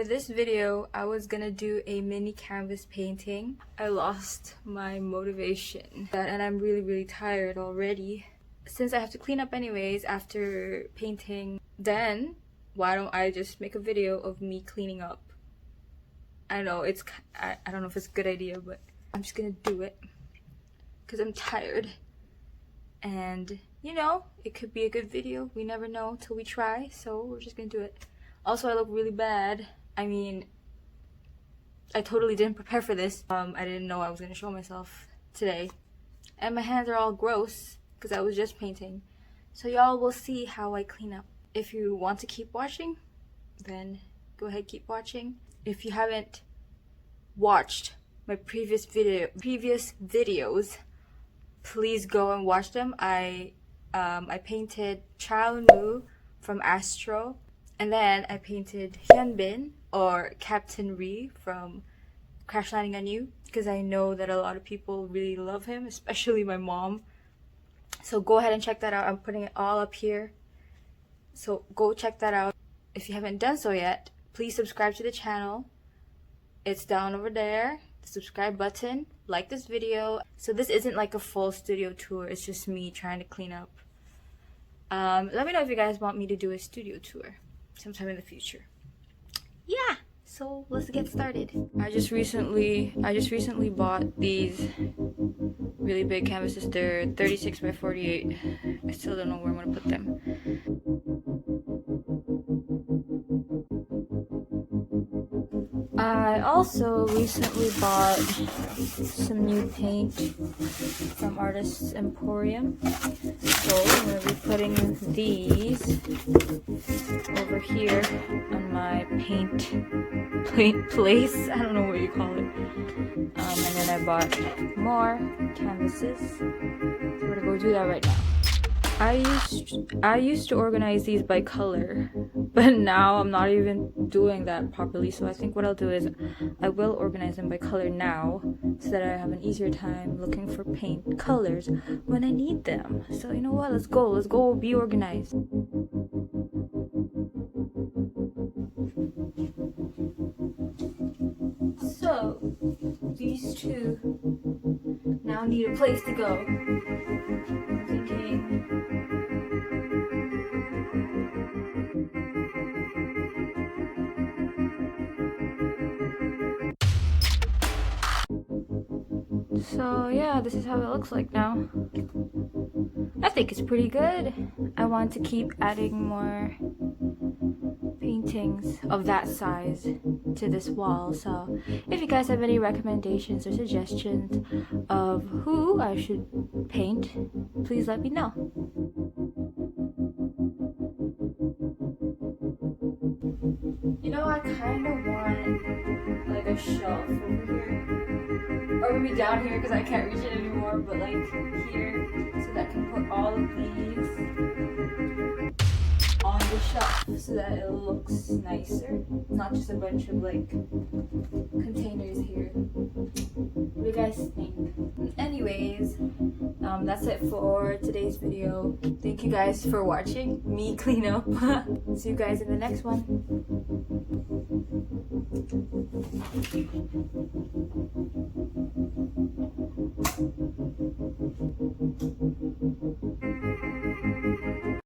For this video, I was gonna do a mini canvas painting. I lost my motivation and I'm really tired already. Since I have to clean up anyways after painting, then why don't I just make a video of me cleaning up? I know I don't know if it's a good idea, but I'm just gonna do it because I'm tired. And you know, it could be a good video. We never know till we try, so we're just gonna do it. Also, I look really bad. I mean, I totally didn't prepare for this. I didn't know I was gonna show myself today. And my hands are all gross because I was just painting. So y'all will see how I clean up. If you want to keep watching, then go ahead, keep watching. If you haven't watched my previous videos, please go and watch them. I painted Chao Nu from Astro, and then I painted Hyunbin or Captain Ri from Crash Landing on You, because I know that a lot of people really love him, especially my mom. So go ahead and check that out. I'm putting it all up here, so go check that out. If you haven't done so yet, please subscribe to the channel. It's down over there, the subscribe button. Like this video. So this isn't like a full studio tour, it's just me trying to clean up. Let me know if you guys want me to do a studio tour sometime in the future. Yeah, so let's get started. I just recently bought these really big canvases. They're 36 by 48. I still don't know where I'm gonna put them. I also recently bought some new paint from Artisan Emporium. So I'm going to be putting these over here on my paint place. I don't know what you call it. And then I bought more canvases. So we're going to go do that right now. I used to organize these by color, but now I'm not even doing that properly. So I think what I'll do is I will organize them by color now, so that I have an easier time looking for paint colors when I need them. So you know what, let's go be organized. So these two now need a place to go. I'm thinking so yeah, this is how it looks like now. I think it's pretty good. I want to keep adding more paintings of that size to this wall. So if you guys have any recommendations or suggestions of who I should paint, please let me know. You know, I kind of want like a shelf over here. Or maybe down here because I can't reach it anymore, but like here, so that I can put all of these on the shelf so that it looks nicer. Not just a bunch of like containers here. What do you guys think? Anyways, that's it for today's video. Thank you guys for watching me clean up. See you guys in the next one.